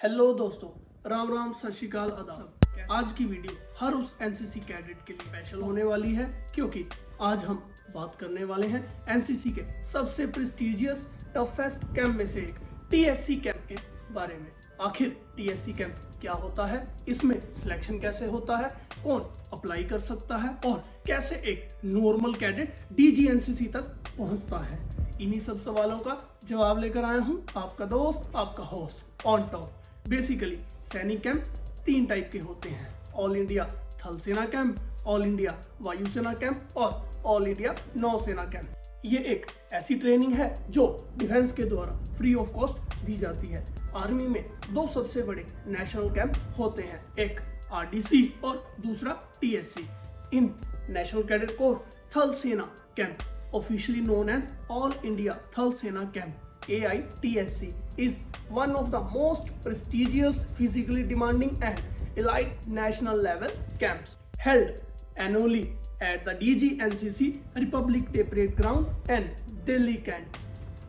Hello दोस्तों, राम राम, सत श्री अकाल, आदाब। आज की वीडियो हर उस एनसीसी कैडेट के लिए स्पेशल होने वाली है क्योंकि आज हम बात करने वाले हैं एनसीसी के सबसे प्रेस्टिजियस टफेस्ट कैंप में से एक टीएससी कैंप के बारे में। आखिर टीएससी कैंप क्या होता है, इसमें सिलेक्शन कैसे होता है, कौन अप्लाई कर सकता है और कैसे एक नॉर्मल कैडेट डीजीएनसीसी तक पहुंचता है। इन्हीं सब सवालों का जवाब लेकर आया हूं आपका दोस्त, आपका होस्ट ऑन टॉप। बेसिकली सैनिक कैंप 3 टाइप के होते हैं: ऑल इंडिया थल सेना कैंप, ऑल इंडिया वायुसेना कैंप और ऑल इंडिया नौसेना कैंप। ये एक ऐसी ट्रेनिंग है जो डिफेंस के द्वारा फ्री ऑफ कॉस्ट दी जाती है। आर्मी में 2 सबसे बड़े नेशनल कैंप होते हैं, एक आरडीसी और दूसरा टीएससी। इन नेशनल कैडेट कोर थल सेना camp, officially known as All India Thal Sena Camp (AITSC), is one of the most prestigious, physically demanding and elite national level camps held annually at the DGNCC Republic Day Parade Ground and Delhi Camp।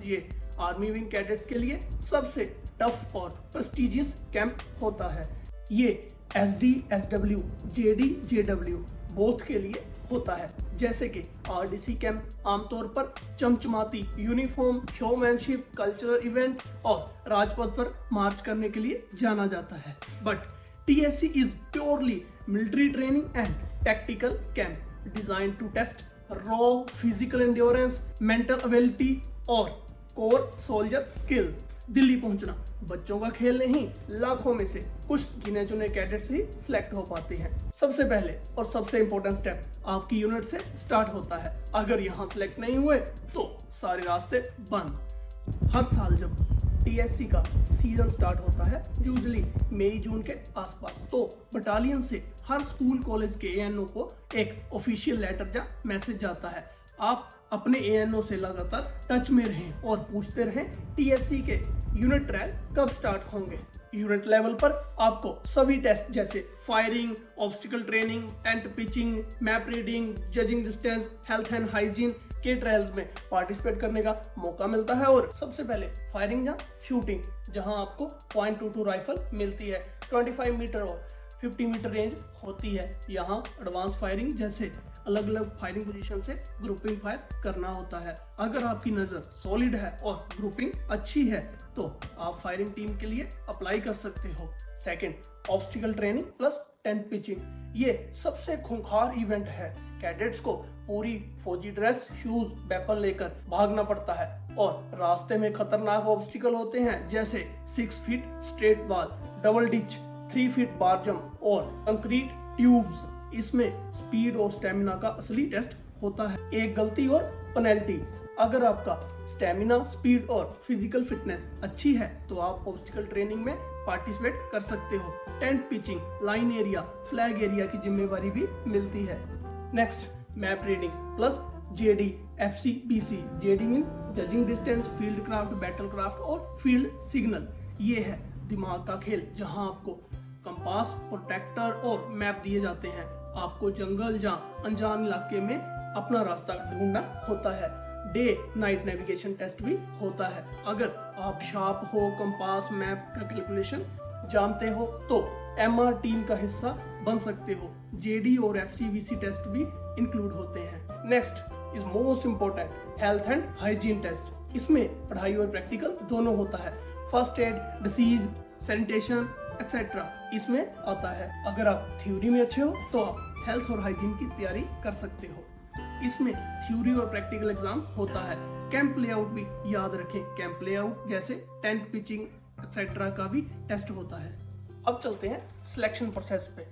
ये army wing cadets के लिए सबसे tough और prestigious camp होता है। ये SD, SW, JD, JW both के लिए होता है। जैसे कि आरडीसी कैंप आमतौर पर चमचमाती यूनिफॉर्म, शोमैनशिप, कल्चरल इवेंट और राजपथ पर मार्च करने के लिए जाना जाता है। But TSC is purely military training and tactical camp design to test raw physical endurance, mental ability और कोर सोल्जर स्किल्स। दिल्ली पहुंचना बच्चों का खेल नहीं, लाखों में से कुछ गिने चुने कैडेट्स ही सिलेक्ट हो पाते हैं। सबसे पहले और सबसे इंपॉर्टेंट स्टेप आपकी यूनिट से स्टार्ट होता है। अगर यहाँ सिलेक्ट नहीं हुए तो सारे रास्ते बंद। हर साल जब टीएससी का सीजन स्टार्ट होता है, यूजुअली मई जून के आसपास, तो बटालियन से हर स्कूल कॉलेज के एएनओ को एक ऑफिशियल लेटर या मैसेज जाता है। आप अपने एएनओ से लगातार टच में रहें और पूछते रहें टीएससी के यूनिट ट्रायल कब स्टार्ट होंगे। यूनिट लेवल पर आपको सभी टेस्ट जैसे firing, obstacle training, tent pitching, map reading, judging distance, health and hygiene के ट्रायल्स में पार्टिसिपेट करने का मौका मिलता है। और सबसे पहले फायरिंग या शूटिंग, जहां आपको .22 राइफल मिलती है, 25 मीटर और 50 मीटर रेंज होती है। यहाँ एडवांस फायरिंग जैसे अलग अलग फायरिंग पोजीशन से ग्रुपिंग फायर करना होता है। अगर आपकी नज़र सॉलिड है और ग्रुपिंग अच्छी है तो आप फायरिंग टीम के लिए अप्लाई कर सकते हो। Second, obstacle training plus tent pitching. ये सबसे खूंखार इवेंट है। कैडेट्स को पूरी फौजी ड्रेस, शूज, वेपन लेकर भागना पड़ता है और रास्ते में खतरनाक ऑब्स्टिकल होते हैं जैसे 6 feet straight wall, double ditch, 3 feet bar jump और कंक्रीट ट्यूब्स। इसमें स्पीड और स्टेमिना का असली टेस्ट होता है। एक गलती और पेनल्टी। अगर आपका स्टेमिना, स्पीड और फिजिकल फिटनेस अच्छी है तो आप ऑब्स्टिकल ट्रेनिंग में पार्टिसिपेट कर सकते हो। Tent pitching, line area, flag area की जिम्मेवारी भी मिलती है। Next, map reading plus JD, FC, BC। JD mean judging distance, field craft, battle craft और फील्ड सिग्नल। ये है दिमाग का खेल जहां आपको कंपास, प्रोटेक्टर और मैप दिए जाते हैं। आपको जंगल या अनजान इलाके में अपना रास्ता ढूंढना होता है। डे नाइट नेविगेशन टेस्ट भी होता है। अगर आप शार्प हो, कंपास, मैप का कैलकुलेशन जानते हो तो MR टीम का हिस्सा बन सकते हो। JD और FCVC टेस्ट भी इंक्लूड होते हैं। Next is most important, health and hygiene test. इसमें पढ़ाई और प्रैक्टिकल दोनों होता है। First aid, disease, sanitation etcetera इसमें आता है। अगर आप थ्योरी में अच्छे हो तो आप हेल्थ और हाइजीन की तैयारी कर सकते हो। इसमें थ्योरी और प्रैक्टिकल एग्जाम होता है। कैंप लेआउट भी याद रखें। कैंप लेआउट जैसे टेंट पिचिंग एक्सेट्रा का भी टेस्ट होता है। अब चलते हैं सिलेक्शन प्रोसेस पे।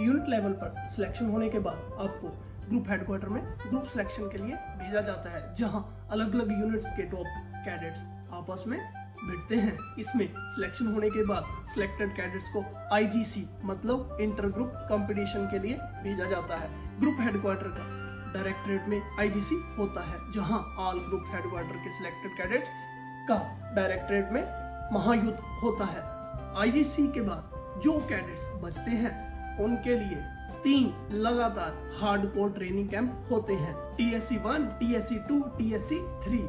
यूनिट लेवल पर सिलेक्शन होने के बाद आपको ग्रुप हेडक्वार्टर में ग्रुप सिलेक्शन के लिए भेजा जाता है, जहां अलग अलग यूनिट्स के टॉप कैडेट्स आपस में भिड़ते हैं। इसमें सिलेक्शन होने के बाद सिलेक्टेड कैडेट्स को IGC मतलब इंटर ग्रुप कंपटीशन के लिए भेजा जाता है। ग्रुप हेडक्वार्टर का डायरेक्टरेट में IGC होता है, जहां ऑल ग्रुप हेडक्वार्टर के सिलेक्टेड कैडेट्स का डायरेक्टरेट में महायुद्ध होता है। IGC के बाद जो कैडेट्स बचते हैं उनके लिए 3 लगातार हार्डकोर ट्रेनिंग कैंप होते हैं, TSC 1, TSC 2, TSC 3।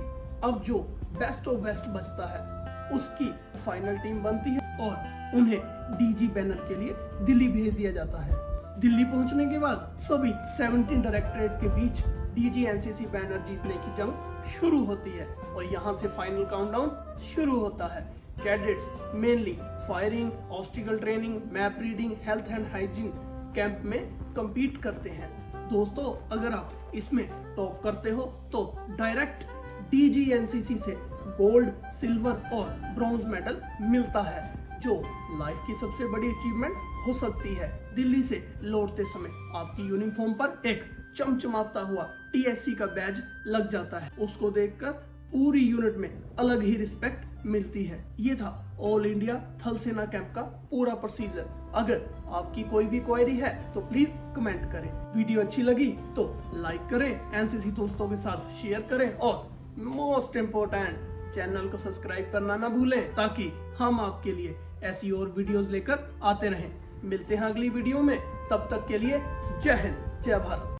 अब जो बेस्ट ऑफ बेस्ट बचता है उसकी फाइनल टीम बनती है और उन्हें डीजी बैनर के लिए दिल्ली भेज दिया जाता है। दिल्ली पहुंचने के बाद सभी 17 डायरेक्टरेट के बीच डीजी एनसीसी बैनर जीतने की जंग शुरू होती है और यहाँ से फाइनल काउंटडाउन शुरू होता है। Cadets mainly firing, obstacle training, map reading, health and hygiene camp में compete करते हैं। दोस्तों, अगर आप इसमें टॉप करते हो तो डायरेक्ट डीजी एनसीसी से गोल्ड, सिल्वर और ब्रॉन्ज मेडल मिलता है, जो लाइफ की सबसे बड़ी अचीवमेंट हो सकती है। दिल्ली से लौटते समय आपकी यूनिफॉर्म पर एक चमचमाता हुआ टीएससी का बैज लग जाता है। उसको देखकर पूरी यूनिट में अलग ही रिस्पेक्ट मिलती है। ये था ऑल इंडिया थल सेना कैंप का पूरा प्रोसीजर। अगर आपकी कोई भी क्वेरी है तो प्लीज कमेंट करें। वीडियो अच्छी लगी तो लाइक करें, एनसीसी दोस्तों के साथ शेयर करें और मोस्ट इम्पोर्टेंट चैनल को सब्सक्राइब करना ना भूलें, ताकि हम आपके लिए ऐसी और वीडियोस लेकर आते रहें। मिलते हैं अगली वीडियो में, तब तक के लिए जय हिंद, जय भारत।